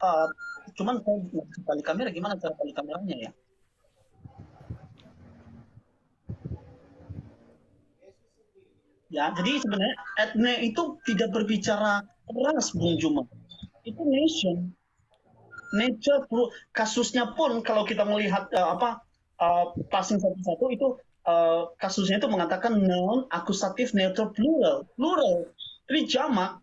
S5: cuman saya nggak bisa balik kamera. Gimana cara balik kameranya ya? Ya, jadi sebenarnya etne itu tidak berbicara ras, Bung Juma. Itu nation. Nature kasusnya pun kalau kita melihat passing satu-satu itu kasusnya itu mengatakan noun akusatif neutral plural jadi jamak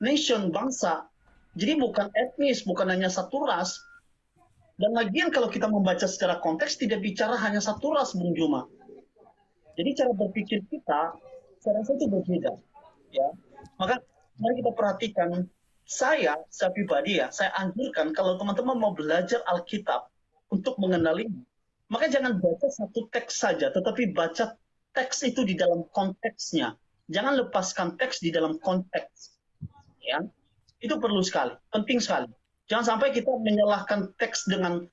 S5: nation bangsa, jadi bukan etnis, bukan hanya satu ras. Dan lagian kalau kita membaca secara konteks tidak bicara hanya satu ras, Bung Juma. Jadi cara berpikir kita saya rasa itu berbeda, ya. Maka mari kita perhatikan. Saya pribadi ya, saya anjurkan kalau teman-teman mau belajar Alkitab untuk mengenalinya, maka jangan baca satu teks saja, tetapi baca teks itu di dalam konteksnya. Jangan lepaskan teks di dalam konteks. Ya, itu perlu sekali, penting sekali. Jangan sampai kita menyalahkan teks dengan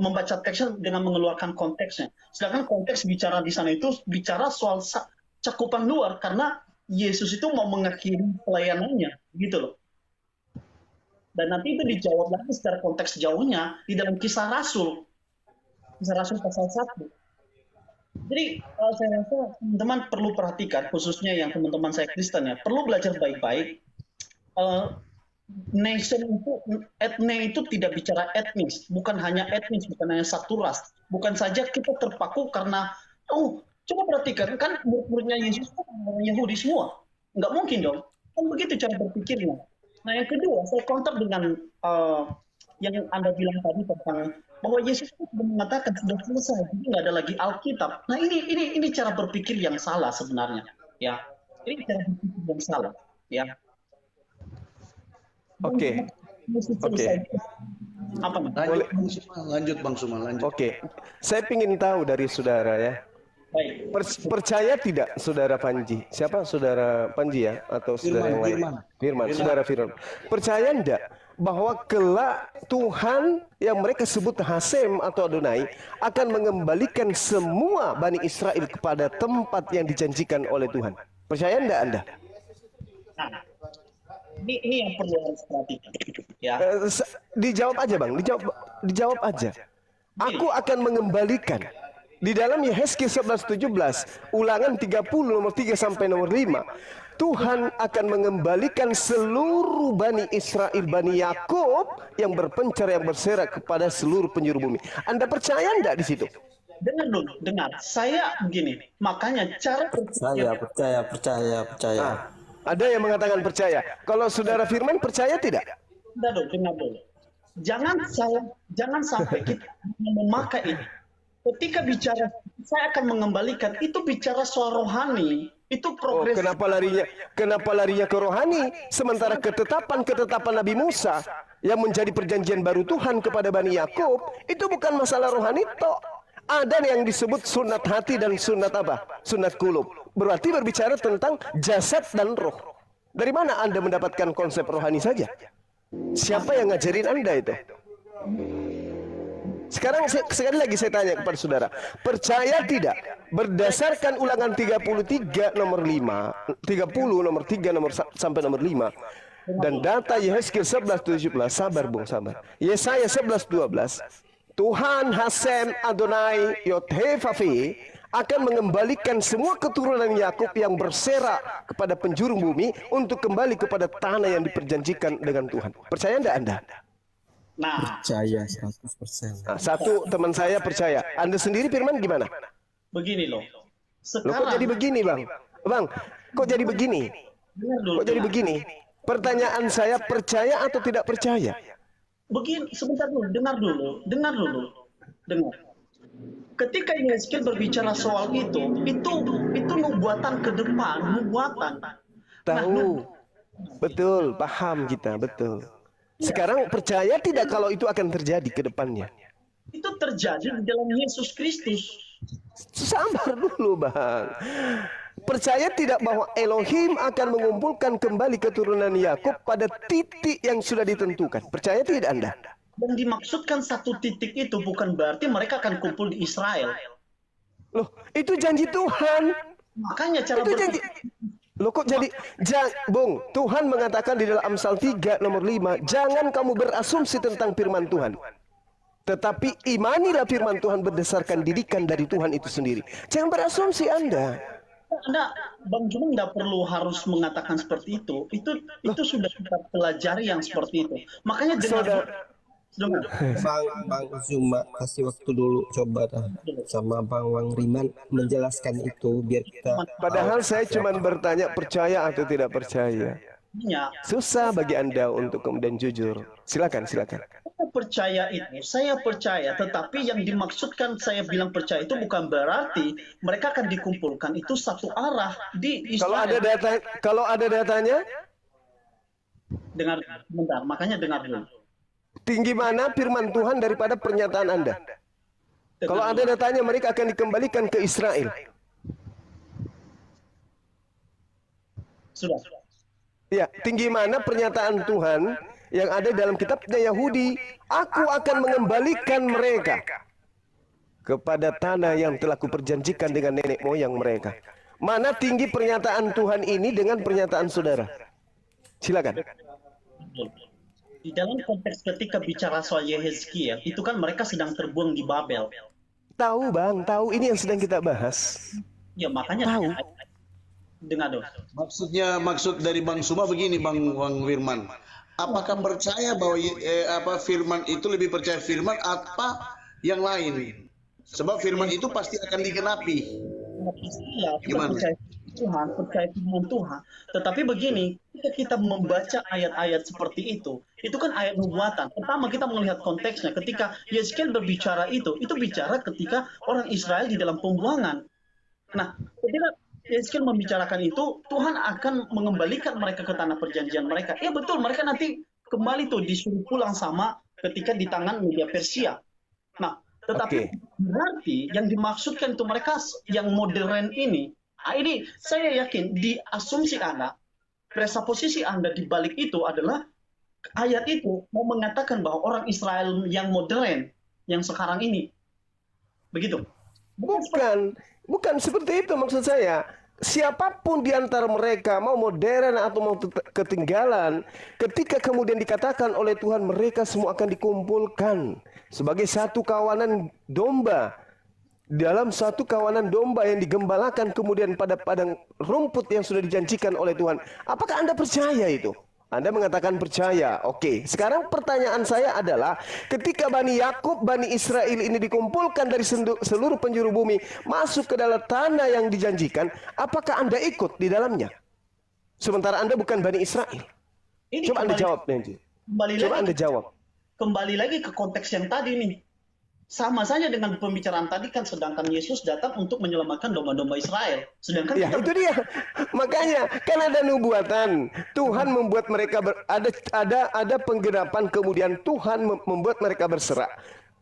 S5: membaca teksnya dengan mengeluarkan konteksnya. Sedangkan konteks bicara di sana itu bicara soal cakupan luar, karena Yesus itu mau mengakhiri pelayanannya, gitu loh. Dan nanti itu dijawab lagi secara konteks jauhnya di dalam Kisah Rasul pasal 1. Jadi saya rasa teman-teman perlu perhatikan, khususnya yang teman-teman saya Kristen ya, perlu belajar baik-baik. Nation itu, etne itu tidak bicara etnis, bukan hanya etnis, bukan hanya satu ras. Bukan saja kita terpaku karena, coba perhatikan, kan murid-muridnya Yesus kan orang Yahudi semua. Nggak mungkin dong. Kan begitu cara berpikirnya. Nah yang kedua, saya counter dengan yang Anda bilang tadi tentang bahwa Yesus itu sudah mengatakan sudah selesai, jadi nggak ada lagi Alkitab. Nah ini cara berpikir yang salah sebenarnya. Ya, ini cara berpikir yang salah. Ya.
S2: Oke.
S5: Apa nih?
S1: Lanjut Bang Suma, lanjut.
S2: Oke. Saya ingin tahu dari saudara ya.
S5: Baik.
S2: Percaya tidak saudara Panji? Siapa saudara Panji ya? Atau saudara yang lain? Firman. Saudara Firman. Percaya enggak bahwa kelak Tuhan yang mereka sebut Hasem atau Adonai akan mengembalikan semua Bani Israel kepada tempat yang dijanjikan oleh Tuhan? Percaya enggak Anda?
S5: Nah, ini yang perlu harus perhatikan. Ya.
S2: Dijawab aja Bang, dijawab aja. Aku akan mengembalikan. Di dalam Yehezkiel 11:17, Ulangan 30 nomor 3 sampai nomor 5, Tuhan akan mengembalikan seluruh Bani Israel, Bani Yakub yang berpencar, yang berserak kepada seluruh penjuru bumi. Anda percaya enggak di situ?
S5: Dengar dulu, dengar. Saya begini, makanya cara berpikir.
S4: Percaya.
S2: Ada yang mengatakan percaya. Kalau saudara Firman percaya tidak?
S5: Dengar dulu. Jangan sampai kita memakai ini. Ketika bicara saya akan mengembalikan, itu bicara soal rohani, itu progres.
S2: Kenapa larinya ke rohani? Sementara ketetapan Nabi Musa yang menjadi perjanjian baru Tuhan kepada Bani Yakub itu bukan masalah rohani toh. Ada yang disebut sunat hati dan sunat apa? Sunat kulub. Berarti berbicara tentang jasad dan roh. Dari mana Anda mendapatkan konsep rohani saja? Siapa yang ngajarin Anda itu? Sekarang sekali lagi saya tanya kepada saudara, percaya tidak berdasarkan Ulangan 33 nomor 5, 30 nomor 3 sampai nomor 5 dan data Yehezkiel 11:17, sabar Bung, sabar. Yesaya 11:12, Tuhan Hasem Adonai Yod-Heh-Vav-He akan mengembalikan semua keturunan Yakub yang berserak kepada penjuru bumi untuk kembali kepada tanah yang diperjanjikan dengan Tuhan. Percaya enggak Anda?
S5: Nah,
S4: Percaya 100%.
S2: Nah, satu teman saya percaya. Anda sendiri Firman gimana?
S5: begini loh.
S2: Loh, kok
S5: Sekarang
S2: jadi begini Bang? Bang, kok jadi begini?
S5: dengar dulu.
S2: Kok jadi begini? Pertanyaan saya, percaya atau tidak percaya?
S5: Begini, sebentar dulu, dengar dulu. Ketika Yehezkiel berbicara soal itu nubuatan ke depan, nubuatan.
S2: Tahu. Betul, paham kita, betul. Sekarang percaya tidak kalau itu akan terjadi ke depannya?
S5: Itu terjadi di dalam Yesus Kristus.
S2: Sabar dulu Bang. Percaya tidak bahwa Elohim akan mengumpulkan kembali keturunan Yakub pada titik yang sudah ditentukan? Percaya tidak Anda?
S5: Yang dimaksudkan satu titik itu bukan berarti mereka akan kumpul di Israel.
S2: Loh, itu janji Tuhan.
S5: Makanya cara
S2: Itu janji. Loh kok jadi Bung, Tuhan mengatakan di dalam Amsal 3 nomor 5, jangan kamu berasumsi tentang firman Tuhan. Tetapi imanilah firman Tuhan berdasarkan didikan dari Tuhan itu sendiri. Jangan berasumsi Anda.
S5: Bang Juma nggak perlu harus mengatakan seperti itu. Itu sudah kita pelajari yang seperti itu. Makanya dengar.
S4: Bang Zuma kasih waktu dulu coba sama Bang Wang Riman menjelaskan itu biar kita.
S2: Padahal saya cuma bertanya percaya atau tidak percaya. Susah bagi Anda untuk kemudian jujur. Silakan.
S5: Saya percaya, tetapi yang dimaksudkan saya bilang percaya itu bukan berarti mereka akan dikumpulkan itu satu arah di Israel.
S2: Kalau ada datanya,
S5: dengar sebentar, makanya dengar dulu.
S2: tinggi mana firman Tuhan daripada pernyataan Anda? Kalau ada datanya mereka akan dikembalikan ke Israel.
S5: Sudah.
S2: Ya, tinggi mana pernyataan Tuhan yang ada dalam kitabnya Yahudi, aku akan mengembalikan mereka kepada tanah yang telah kuperjanjikan dengan nenek moyang mereka. Mana tinggi pernyataan Tuhan ini dengan pernyataan saudara? Silakan.
S5: Di dalam konteks ketika bicara soal Yehezkiel, itu kan mereka sedang terbuang di Babel.
S2: Tahu bang, tahu ini yang sedang kita bahas.
S5: Ya makanya
S2: Tahu.
S5: dengar dong.
S1: Maksud dari Bang Suma begini, Bang Firman. Apakah percaya bahwa firman itu lebih percaya firman apa yang lain? Sebab firman itu pasti akan digenapi.
S5: Ya, kita
S1: Gimana?
S5: percaya Tuhan, percaya firman Tuhan. Tetapi begini, ketika kita membaca ayat-ayat seperti itu kan ayat nubuatan. Pertama kita melihat konteksnya. Ketika Yezkiel berbicara itu bicara ketika orang Israel di dalam pembuangan. Nah, ketika Yezkiel membicarakan itu, Tuhan akan mengembalikan mereka ke tanah perjanjian mereka. Ya betul, mereka nanti kembali tuh disuruh pulang sama ketika di tangan Media Persia. Nah, tetapi berarti yang dimaksudkan itu mereka yang modern ini. Nah, ini saya yakin di asumsi Anda, presuposisi Anda di balik itu adalah ayat itu mau mengatakan bahwa orang Israel yang modern, yang sekarang ini. Begitu.
S2: Bukan seperti itu maksud saya. Siapapun di antara mereka, mau modern atau mau ketinggalan, ketika kemudian dikatakan oleh Tuhan mereka semua akan dikumpulkan sebagai satu kawanan domba, dalam satu kawanan domba yang digembalakan kemudian pada padang rumput yang sudah dijanjikan oleh Tuhan. Apakah Anda percaya itu? Anda mengatakan percaya. Oke, sekarang pertanyaan saya adalah ketika Bani Yakub, Bani Israel ini dikumpulkan dari seluruh penjuru bumi masuk ke dalam tanah yang dijanjikan, apakah Anda ikut di dalamnya? Sementara Anda bukan Bani Israel.
S5: Ini
S2: Coba Anda
S5: kembali-
S2: jawab nanti.
S5: Kembali
S2: Coba
S5: lagi
S2: Anda jawab.
S5: kembali lagi ke konteks yang tadi nih. Sama saja dengan pembicaraan tadi kan, sedangkan Yesus datang untuk menyelamatkan domba-domba Israel. Sedangkan
S2: Ya,
S5: kita
S2: itu dia. Makanya kan ada nubuatan. Tuhan membuat mereka ada penggenapan, kemudian Tuhan membuat mereka berserak.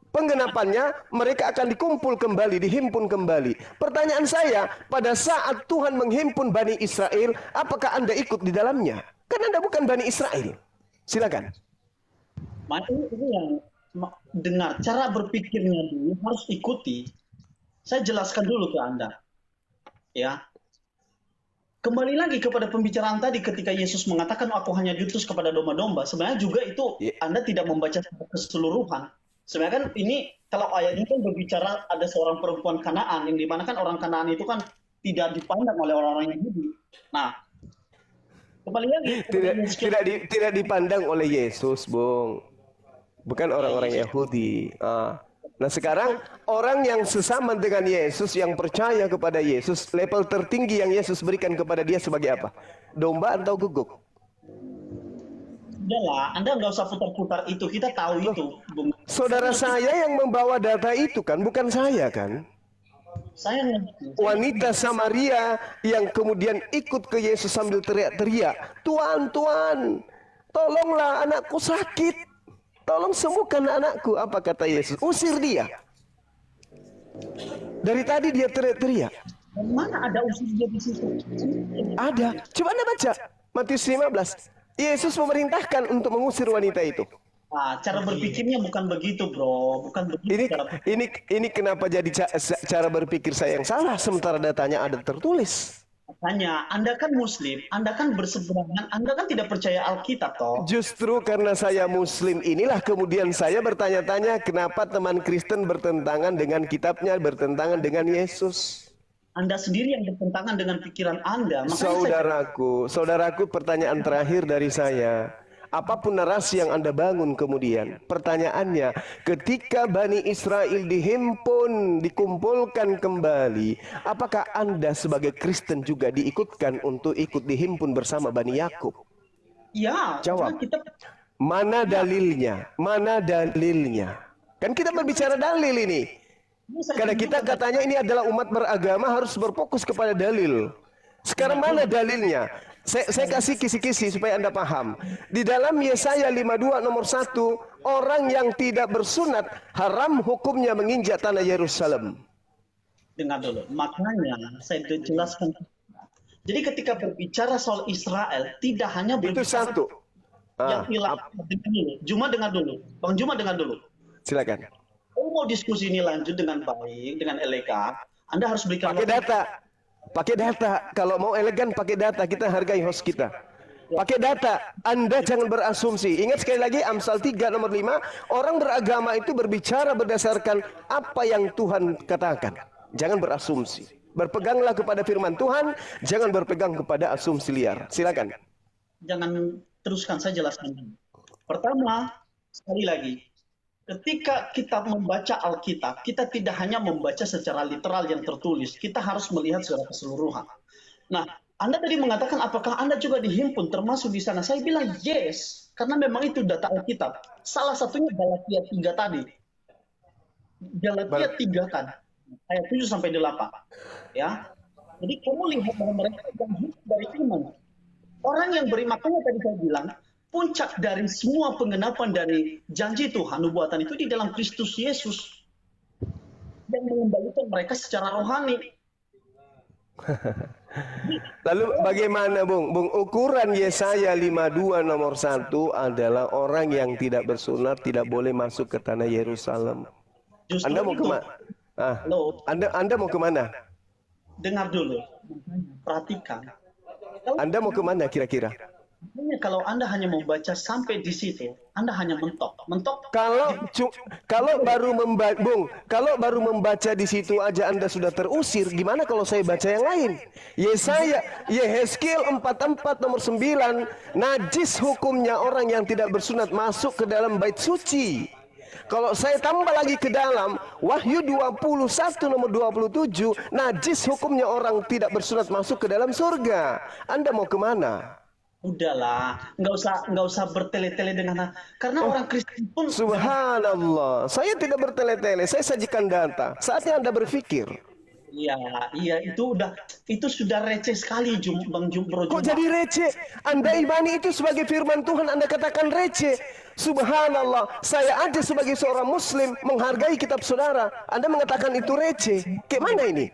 S2: Penggenapannya mereka akan dikumpul kembali, dihimpun kembali. Pertanyaan saya, pada saat Tuhan menghimpun Bani Israel, apakah Anda ikut di dalamnya? Kan Anda bukan Bani Israel. Silakan.
S5: ini yang dengar cara berpikirnya dulu harus ikuti. Saya jelaskan dulu ke Anda. Ya. Kembali lagi kepada pembicaraan tadi ketika Yesus mengatakan aku hanya diutus kepada domba-domba. Sebenarnya juga itu Anda tidak membaca secara keseluruhan. Sebenarnya kan ini kalau ayat ini kan berbicara ada seorang perempuan Kanaan yang dimana kan orang Kanaan itu kan tidak dipandang oleh orang-orang Yahudi. Nah, kembali lagi
S2: Tidak dipandang oleh Yesus, Bung. Bukan orang-orang Yahudi. Nah sekarang orang yang sesama dengan Yesus, yang percaya kepada Yesus, level tertinggi yang Yesus berikan kepada dia sebagai apa? Domba atau guguk?
S5: Udahlah, Anda nggak usah putar-putar itu. Kita tahu itu, Bung.
S2: Saudara saya yang membawa data itu kan, bukan saya kan?
S5: Saya ngerti.
S2: Wanita Samaria yang kemudian ikut ke Yesus sambil teriak-teriak, Tuhan, Tuhan, tolonglah anakku sakit. Tolong sembuhkan anakku. Apa kata Yesus? Usir dia. Dari tadi dia teriak-teriak.
S5: Mana ada usul dia di situ?
S2: Ada. Coba Anda baca Matius 15. Yesus memerintahkan untuk mengusir wanita itu.
S5: Nah, cara berpikirnya bukan begitu, bro. Bukan begitu.
S2: Ini kenapa jadi cara berpikir saya yang salah sementara datanya ada tertulis.
S5: Makanya, Anda kan Muslim, Anda kan berseberangan, Anda kan tidak percaya Alkitab, toh.
S2: Justru karena saya Muslim inilah kemudian saya bertanya-tanya kenapa teman Kristen bertentangan dengan kitabnya, bertentangan dengan Yesus.
S5: Anda sendiri yang bertentangan dengan pikiran Anda. Makanya
S2: Saudaraku, pertanyaan terakhir dari saya. Apapun narasi yang Anda bangun kemudian, pertanyaannya, ketika Bani Israel dihimpun, dikumpulkan kembali, apakah Anda sebagai Kristen juga diikutkan untuk ikut dihimpun bersama Bani Yakub?
S5: ya,
S2: Jawab.
S5: kita
S2: Mana dalilnya? Mana dalilnya? Kan kita berbicara dalil ini. Karena kita katanya ini adalah umat beragama harus berfokus kepada dalil. Sekarang mana dalilnya? Saya kasih kisi-kisi supaya Anda paham. Di dalam Yesaya 52 nomor 1, orang yang tidak bersunat haram hukumnya menginjak tanah Yerusalem.
S5: dengar dulu. Makanya saya jelaskan. Jadi ketika berbicara soal Israel, tidak hanya
S2: Itu
S5: berbicara
S2: satu.
S5: yang
S2: Ah,
S5: hilang. Juma dengar dulu. Bang Juma dengar dulu.
S2: silakan.
S5: Kalau mau diskusi ini lanjut dengan baik, dengan elegan, Anda harus berikan
S2: Pakai data. Pakai data. Kalau mau elegan pakai data. Kita hargai host kita. Pakai data. Anda jangan berasumsi. Ingat sekali lagi Amsal 3 nomor 5. Orang beragama itu berbicara berdasarkan apa yang Tuhan katakan. Jangan berasumsi. Berpeganglah kepada firman Tuhan. Jangan berpegang kepada asumsi liar. Silakan.
S5: Jangan teruskan, saya jelaskan dulu. Pertama, sekali lagi, ketika kita membaca Alkitab, kita tidak hanya membaca secara literal yang tertulis, kita harus melihat secara keseluruhan. Nah, Anda tadi mengatakan apakah Anda juga dihimpun termasuk di sana? Saya bilang yes, karena memang itu data Alkitab. Salah satunya Galatia 3 tadi. Galatia 3 kan, ayat 7 sampai 8. Ya. Jadi kamu lihat bahwa mereka yang hidup dari iman. Orang yang beriman, makanya tadi saya bilang, puncak dari semua penggenapan dari janji Tuhan, nubuatan itu di dalam Kristus Yesus. Yang mengembalikan mereka secara rohani.
S2: Lalu bagaimana Bung? Bung, ukuran Yesaya 52 nomor 1 adalah orang yang tidak bersunat tidak boleh masuk ke tanah Yerusalem.
S5: Justru
S2: Anda mau
S5: itu,
S2: kemana?
S5: Halo,
S2: Anda mau kemana?
S5: dengar dulu. Perhatikan.
S2: Anda mau kemana kira-kira?
S5: Kalau Anda hanya membaca sampai di situ, Anda hanya mentok. Mentok
S2: Kalau baru membaca di situ aja Anda sudah terusir, gimana kalau saya baca yang lain? Yehezkiel 44 nomor 9, najis hukumnya orang yang tidak bersunat masuk ke dalam bait suci. Kalau saya tambah lagi ke dalam Wahyu 21 nomor 27, najis hukumnya orang tidak bersunat masuk ke dalam surga. Anda mau kemana?
S5: udahlah, nggak usah bertele-tele dengan karena orang Kristen pun
S2: Subhanallah, saya tidak bertele-tele, saya sajikan data. Saatnya Anda berpikir.
S5: iya itu sudah receh sekali Bang Bro
S2: Kok
S5: Juma.
S2: jadi receh? Anda imani itu sebagai firman Tuhan, Anda katakan receh. Subhanallah, saya aja sebagai seorang muslim menghargai kitab saudara. Anda mengatakan itu receh. Kayak mana ini?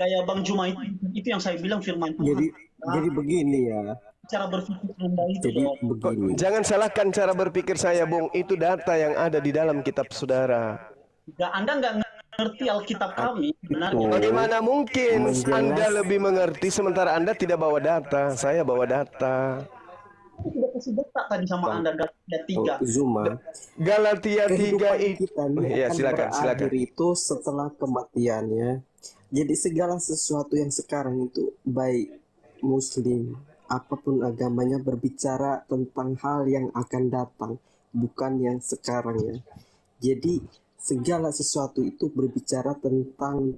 S5: Kayak Bang Juma itu yang saya bilang firman Tuhan.
S6: Jadi begini ya.
S5: Cara berpikir Anda itu
S6: Jadi
S5: loh.
S6: begini.
S2: Jangan salahkan cara berpikir saya, Bung. Itu data yang ada di dalam kitab saudara.
S5: Anda nggak ngerti Alkitab kami sebenarnya.
S2: Bagaimana mungkin Anda lebih mengerti sementara Anda tidak bawa data? Saya bawa data.
S5: Aku sudah kasih data tadi sama Anda Galatia 3.
S6: Zuma.
S2: Galatia 3
S6: Kehidupan
S2: itu.
S6: kita ini
S2: Ya,
S6: akan
S2: silakan.
S6: berakhir itu setelah kematiannya. Jadi segala sesuatu yang sekarang itu baik muslim apapun agamanya berbicara tentang hal yang akan datang, bukan yang sekarang ya. Jadi segala sesuatu itu berbicara tentang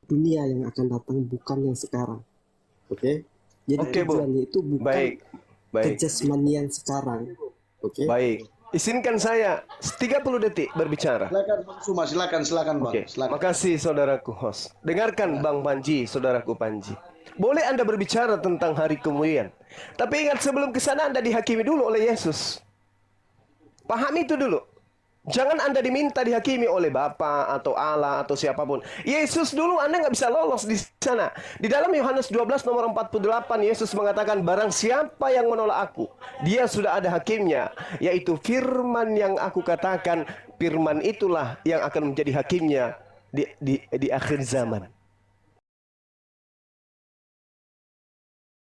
S6: dunia yang akan datang, bukan yang sekarang. Oke? Jadi
S2: Oke, Bu.
S6: tujuannya itu bukan
S2: Baik.
S6: kejasmanian sekarang. Oke?
S2: Baik. Izinkan saya 30 detik berbicara.
S1: Silakan Bang Suma, silakan Bang.
S2: Oke,
S1: Silakan.
S2: makasih saudaraku host. Dengarkan Bang Panji, saudaraku Panji. Boleh Anda berbicara tentang hari kemuliaan. Tapi ingat sebelum ke sana Anda dihakimi dulu oleh Yesus. Pahami itu dulu. Jangan Anda diminta dihakimi oleh Bapa atau Allah atau siapapun. Yesus dulu Anda nggak bisa lolos di sana. Di dalam Yohanes 12 nomor 48 Yesus mengatakan barang siapa yang menolak aku, dia sudah ada hakimnya, yaitu firman yang aku katakan. Firman itulah yang akan menjadi hakimnya di akhir zaman.